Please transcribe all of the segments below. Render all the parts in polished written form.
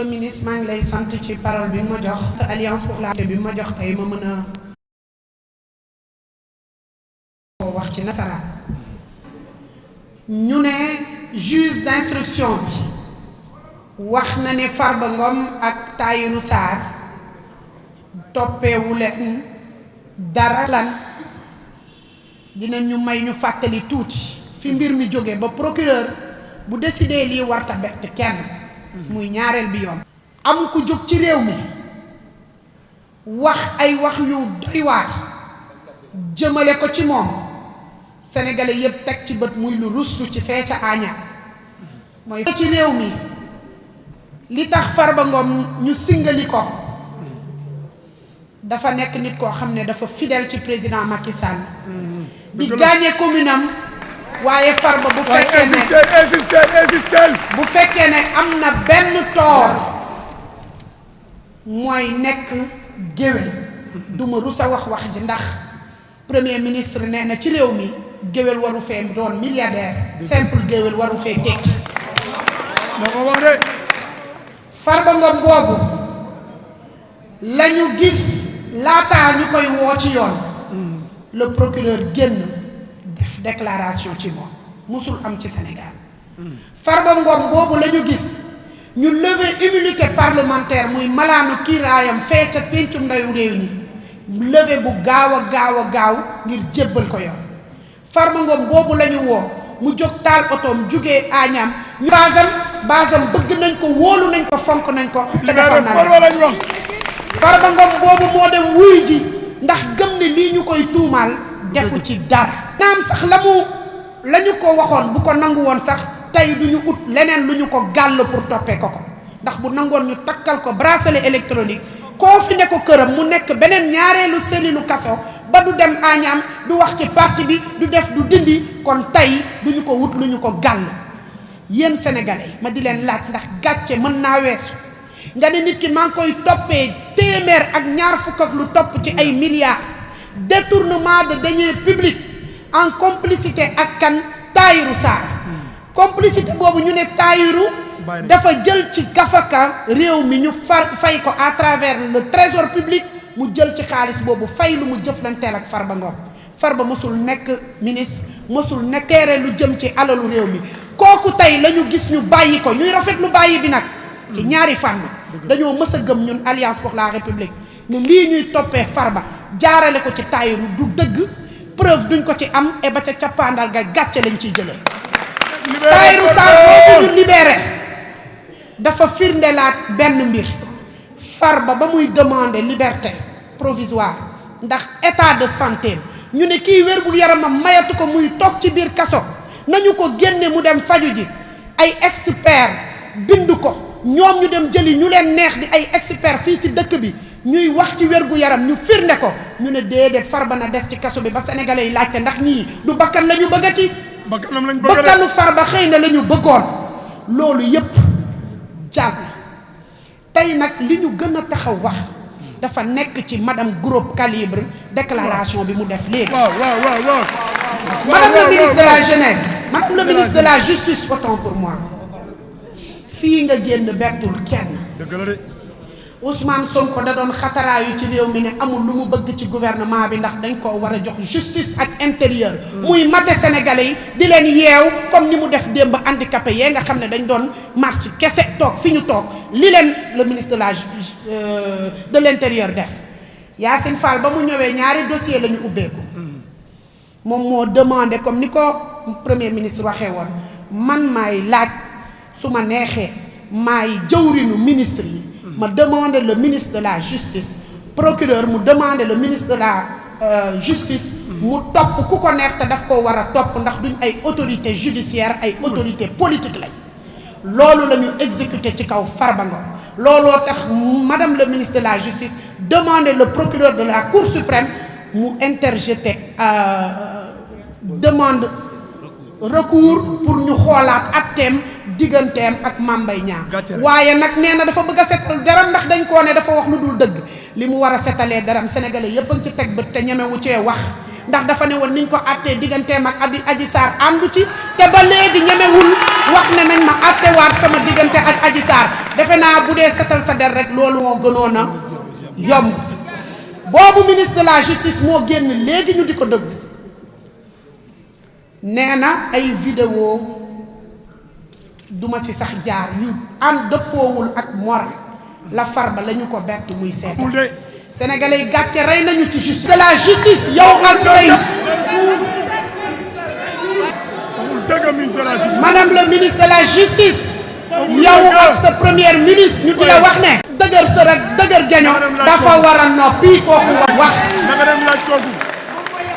ministre maa ngi lay sant ci parole bi ma jox alliance pour la bi ma jox tey ma mën a wax ci nasaraan ñu ne juge d'instruction bi wax na ne Farba Ngom ak Tahirou Sarr toppeewu leen dara lan dinañu may ñu fàttali tuuti fi mbir mi jóge ba procureur bu décidé lii warta bett kenn muy ñaareel bi yoon am ku jóg ci réew mi wax ay wax yu doy waar jëmale ko ci moom sénégalais yépp teg ci bët muy lu ruslu ci fee ca Agnam mooy ci réew mi li tax Farba Ngom ñu singali ko dafa nekk nit koo xam ne dafa fidèle ci président Macky Sall di gagné commune am waaye Farba bu fekkee ne bu fekkee ne am na benn toor mooy nekk géwél duma rusa wax ji ndax premier ministre nee na ci réew mi géwél waru fee doon milliardaire simple géwél waru fee tekki Farba Ngom boobu lañu gis laataa ñu koy woo ci yoon le procureur génn def déclaration ci moom musul am ci Sénégal Farba Ngom boobu la ñu gis ñu lever immunité parlementaire muy malaanu kiiraayam fee ca péncum ndayu réew ñi lever bu gaaw ngir jébbal ko yoon Farba Ngom boobu la ñu woo mu jóg taal otoom jugee Agnam ñu basam bëgg nañ ko wóolu nañ ko fonk nañ ko te defal na Farba Ngom boobu moo dem wuy ji ndax gëm ne lii ñu koy tuumaal defu ci dara naam sax la ñu ko waxoon bu ko nangu woon sax tey du ñu ut leneen lu ñu ko gàll pour toppee ko ndax bu nangoon ñu takkal ko bracelet électronique koo fi ne ko këram mu nekk beneen ñaareelu cellule kaso ba du dem Agnam du wax ci parti bi du def du dindi kon tey du ñu ko wut lu ñu ko gàll yéen sénégalais ma di leen laaj ndax gàcce mën naa weesu nga ne nit ki maa ngi koy toppee téeméer ak ñaar fukk ak lu topp ci ay milliards détournement de deniers publics en complicité ak kan Tahirou Sarr complicité boobu ñu ne Tahirou dafa jël ci gafaka réew mi ñu fay ko à travers le trésor public mu jël ci xaalis boobu fay lu mu jëflanteel ak Farba Ngom Farba mësul nekk ministre mësul nekk teere lu jëm ci alalu réew mi kooku tey la ñu gis ñu bàyyi ko ñuy rafet lu bàyyi bi nag ci ñaari fànn dañoo mës a gëm ñun alliance pour la république ne lii ñuy toppee Farba jaarale ko ci Tahirou du dëgg preuve duñ ko ci am et ba ca cappaandal ga gàcce lañ ciy jëlee Tahirou Sarr boobu ñu libéré dafa firndelaat benn mbir Farba ba muy demander liberté provisoire ndax état de santé ñu ne kii wér bu yaramam mayatu ko muy toog ci biir kaso nañu ko génne mu dem faju ji ay expert bindu ko ñoom ñu dem jëli ñu leen neex di ay expert fii ci dëkk bi ñuy wax ci wér gu yaram ñu firnde ko ñu ne déedéet Farba na des ci kaso bi ba sénégalais yi laajte ndax ñii du bakkan la ñu bëggati bakkanu Farba xëy na la ñu bëggoon loolu yépp jàll tey nag li ñu gën a taxaw wax dafa nekk ci madame Gros Calibre déclaration bi mu def léegi madame le ministre de la jeunesse madame le ministre de la justice autant pour moi fii nga génn bettul kenn Ousmane Sonko da doon xataraayu ci réew mi ne amul lu mu bëgg ci gouvernement bi ndax dañ koo war a jox justice ak intérieur muy mate sénégalais yi di leen yeew comme ni mu def démb handicapé yee nga xam ne dañ doon marche kese toog fi ñu toog li leen le ministre de l'intérieur def Yacine Fall ba mu ñëwee ñaari dossier la ñu ubbeeku moom moo demandé comme ni ko premier ministre waxee woon man maay laaj su ma neexee maay jëwrinu ministre yi ma demandé le ministre de la justice procureur mu demandé le ministre de la justice mu topp ku ko neex te daf ko war a topp ndax duñ ay autorité judiciaire ay autorité politique lañ loolu la ñu exécuté ci kaw Farba Ngom looloo tax madame le ministre de la justice demandé le procureur de la cour suprême mu interjeté demande recours pour ñu xoolaat atteem digganteem ak Mame Mbaye Niang waaye nag nee na dafa bëgg a setal deram ndax dañ koo ne dafa wax lu dul dëgg li mu war a setalee deram sénégalais yépp a ngi ci teg bët te ñemewu cee wax ndax dafa ne woon niñ ko àttee digganteem ak Adji Sarr àndu ci te ba léegi ñemewul wax ne nañ ma àttewaat sama diggante ak Adji Sarr defe naa bu dee setal sa der rek loolu moo gënoon a yomb boobu ministre de la justice moo génn léegi ñu di ko dëgg nee na ay vidéo duma ci sax jaar yu am dëppoowul ak moral la Farba la ñu ko bett muy seetaan sénégalais yi gàcce rey nañu ci justice de la justice yow ak say madame le ministre de la justice yow ak sa premier ministre ñu di la wax ne dëgër sa rek dëgër gaño dafa war a noppi kooku wax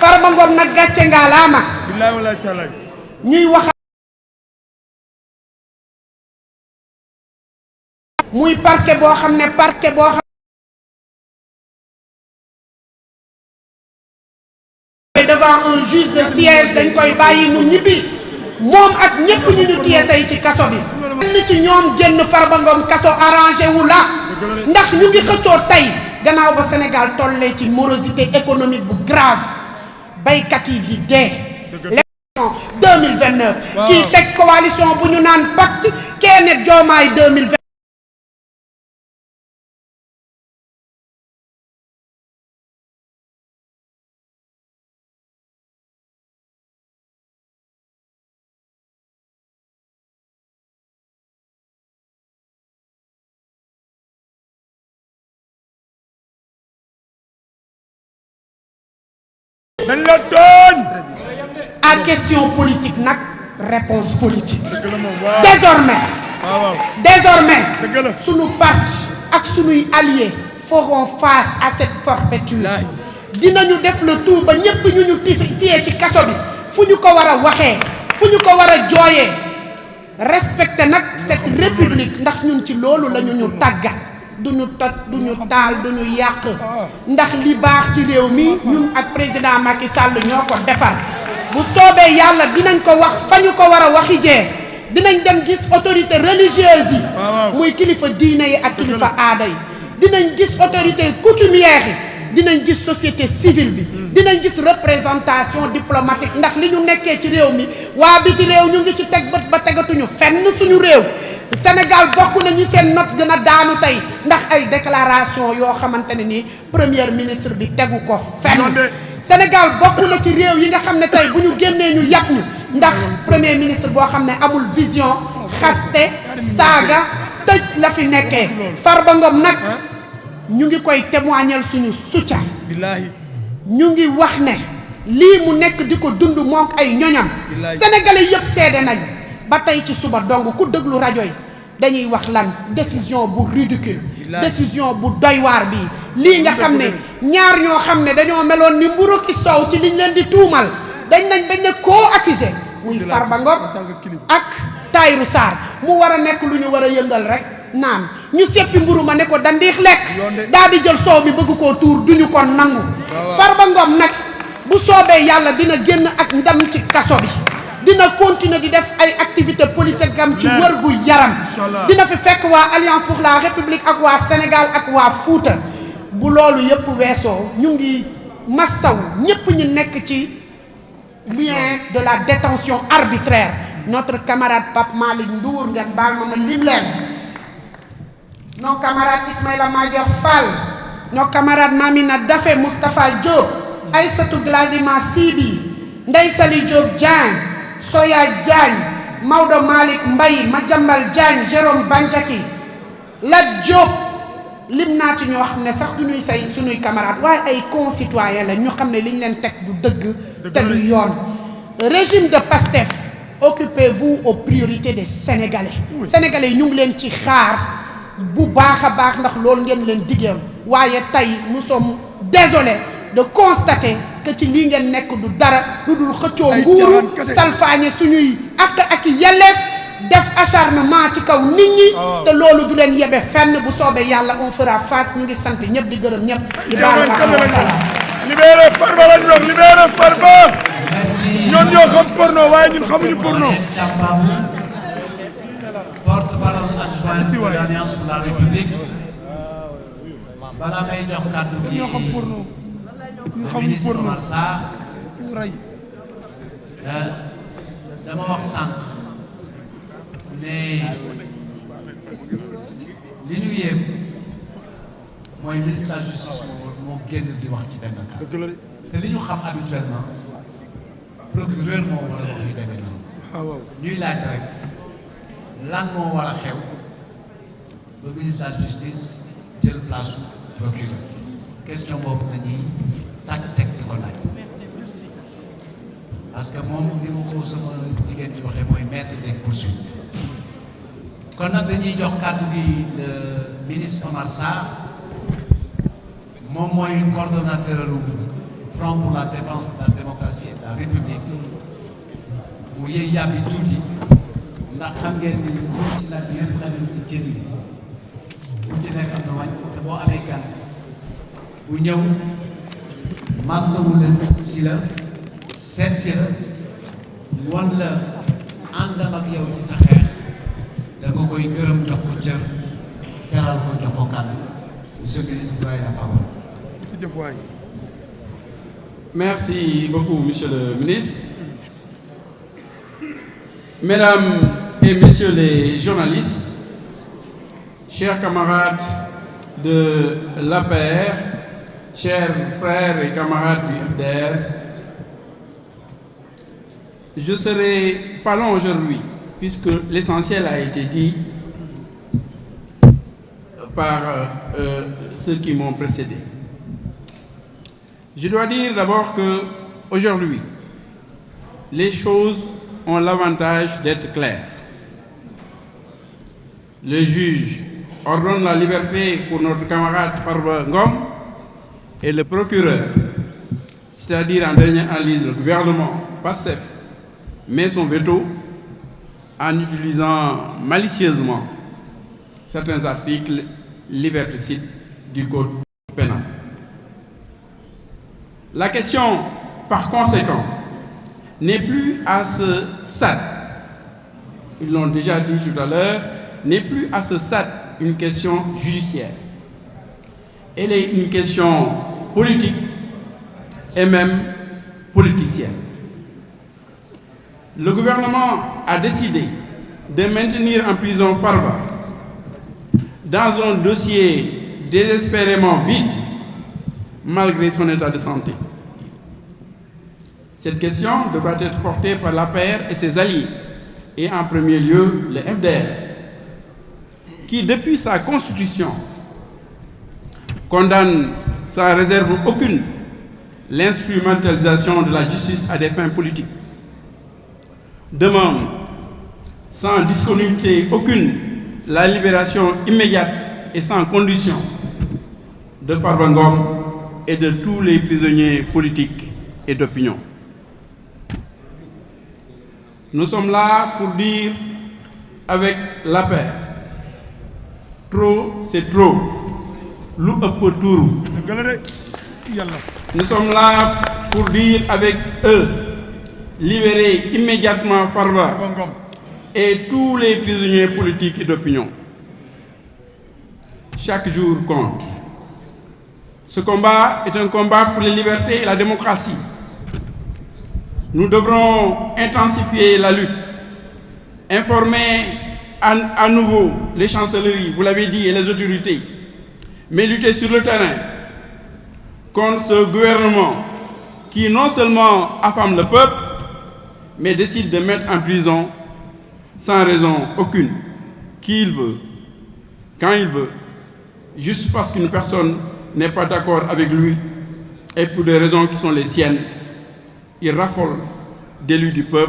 Farba Ngom nag gàcce ngaa laama ñuy wax muy parquet boo xam ne parquet boo xam devant un juge de siège dañ koy bàyyi mu ñibbi moom ak ñépp ñu ñu téye tey ci kaso bi kenn ci ñoom génn Farba Ngom kaso arrangé wu la ndax ñu ngi xëccoo tey gannaaw ba Sénégal tollee ci morosité économique bu grave baykat yi di dee l'élection 2029 kii teg coalition bu ñu naan pacte kenn Diomaye 2020 à question politique nag réponse politique désormais sunu parti ak sunuy alliés feront face à cette forfaiture dinañu def le tout ba ñépp ñu téye ci kaso bi fu ñu ko war a waxee fu ñu ko war a jooyee respecter nag cette république ndax ñun ci loolu la ñu tàggat duñu toj duñu taal duñu yàq ndax li baax ci réew mi ñun ak président Macky Sall ñoo ko defar bu soobee yàlla dinañ ko wax fa ñu ko war a waxi jee dinañ dem gis autorité religieuse yi muy kilifa diine yi ak kilifa aada yi dinañ gis autorité coutumière yi dinañ gis société civile bi dinañ gis représentation diplomatique ndax li ñu nekkee ci réew mi waa biti réew ñu ngi ci teg bët ba tegatuñu fenn suñu réew Sénégal bokk na ñi seen note gën a daanu tey ndax ay déclaration yoo xamante ne ni premier ministre bi tegu ko fenn Sénégal bokk na ci réew yi nga xam ne tey bu ñu génnee ñu yàpp ñu ndax premier ministre boo xam ne amul vision xaste saaga tëj la fi nekkee Farba Ngom nag ñu ngi koy témoigner suñu soutien ñu ngi wax ne lii mu nekk di ko dund moom ay ñoñam sénégalais yëpp seede nañ ba tey ci suba dong ku déglu rajo yi dañuy wax lan décision bu ridicule décision bu doy waar bii lii nga xam ne ñaar ñoo xam ne dañoo meloon ni mburu ki soow ci liñ leen di tuumal dañ bañ ne koo accusé muy Farba Ngom ak Tahirou Sarr mu war a nekk lu ñu war a yëngal rek naan ñu seppi mburu ma ne ko dandiix lekk daal di jël soow mi bëgg koo tuur duñu ko nangu Farba Ngom nag bu soobee yàlla dina génn ak ndam ci kaso bi dina continuer di def ay activités politiques am ci wër gu yaram dina fi fekk waa Alliance pour la République ak waa Sénégal ak waa Fouta bu loolu yëpp weesoo ñu ngi massaw ñépp ñu nekk ci lien de la détention arbitraire notre camarade Pape Malick Ndour ngeen baal ma lim leen nos camarades Ismaïla Madior Fall nos camarades Mamina Daffé Moustapha Diop Aïssatou Gladima Sidi Ndeye Saly Diop Diagne Soya Diagne Maodo Malick Mbaye Madiambal Diagne Jérôme Bandiaki Lat Diop lim naa ci ñoo xam ne sax du ñuy say suñuy camarades waaye ay concitoyens la ñu xam ne liñ leen teg du dëgg te du yoon régime de Pastef occupez-vous aux priorités des Sénégalais Sénégalais yi ñu ngi leen ci xaar bu baax a baax ndax loolu ngeen leen diggéen waaye tey nous sommes désolés de constater que ci lii ngeen nekk du dara lu dul xëccoo nguuru salfaañe suñuy ak yelleef def acharnement ci kaw nit ñi te loolu du leen yebe fenn bu soobee yàlla on fera face ñu ngi sant ñëpp di gërëm ñëpp di baal libéré Farba lañ wax libéré Farba ñoom ñoo xam porno waaye ñun xamuñu porno porte-parole adjoint de l'Alliance pour la République balaa may jox kàddu gi ñoo xam porno ñu xamuñu ministre porno Omar Sarr dama wax sànq ne li ñu yéem mooy ministre de la justice moo génn di wax ci benn cas te li ñu xam habituellement procureur moo war a wax yu demee noonu ñuy laaj rek lan moo war a xew ba ministre de la justice jël place su procureur question boobu nañuy tàkk teg di ko laaj parce que moom ni ma ko sama jigéen di waxee mooy maître des poursuites kon nag dañuy jox kàddu gi le ministre Omar Sarr moom mooy coordonnateur Front pour la défense de la démocratie et de la République mu yëy yàbbi tuuti ndax xam ngeen ni ñu ci laaj bi yëpp xamee ci kenn yi bu ci nekk am na wàññi te boo amee gan bu ñëw masawu la si la seet si la wan la àndam ak yow ci sa xeex da nga koy gërëm jox ko cër teral ko jox ko kàddu monsieur le ministre vous avez la parole. Merci beaucoup, monsieur le ministre. Mesdames et messieurs les journalistes, chers camarades de l'APR, chers frères et camarades du FDR, je ne serai pas long aujourd'hui, puisque l'essentiel a été dit par ceux qui m'ont précédé. Je dois dire d'abord qu'aujourd'hui, les choses ont l'avantage d'être claires. Le juge ordonne la liberté pour notre camarade Farba Ngom et le procureur, c'est-à-dire en dernière analyse le gouvernement PASTEF, met son veto en utilisant malicieusement certains articles liberticides du Code pénal. La question, par conséquent, n'est plus à ce stade, ils l'ont déjà dit tout à l'heure, n'est plus à ce stade une question judiciaire. Elle est une question politique et même politicienne. Le gouvernement a décidé de maintenir en prison Farba dans un dossier désespérément vide malgré son état de santé. Cette question devra être portée par l'APR et ses alliés, et en premier lieu le FDR, qui depuis sa constitution condamne sans réserve aucune l'instrumentalisation de la justice à des fins politiques, demande sans discontinuité aucune la libération immédiate et sans condition de Farba Ngom et de tous les prisonniers politiques et d'opinion. Nous sommes là pour dire avec la paix, trop c'est trop, lu ëpp tuuru. Nous sommes là pour dire avec eux, libérer immédiatement Farba et tous les prisonniers politiques et d'opinion. Chaque jour compte. Ce combat est un combat pour les libertés et la démocratie. Nous devrons intensifier la lutte, informer à nouveau les chancelleries, vous l'avez dit, et les autorités, mais lutter sur le terrain contre ce gouvernement qui non seulement affame le peuple, mais décide de mettre en prison sans raison aucune, qui il veut, quand il veut, juste parce qu'une personne n'est pas d'accord avec lui et pour des raisons qui sont les siennes. Il raffole d'élus du peuple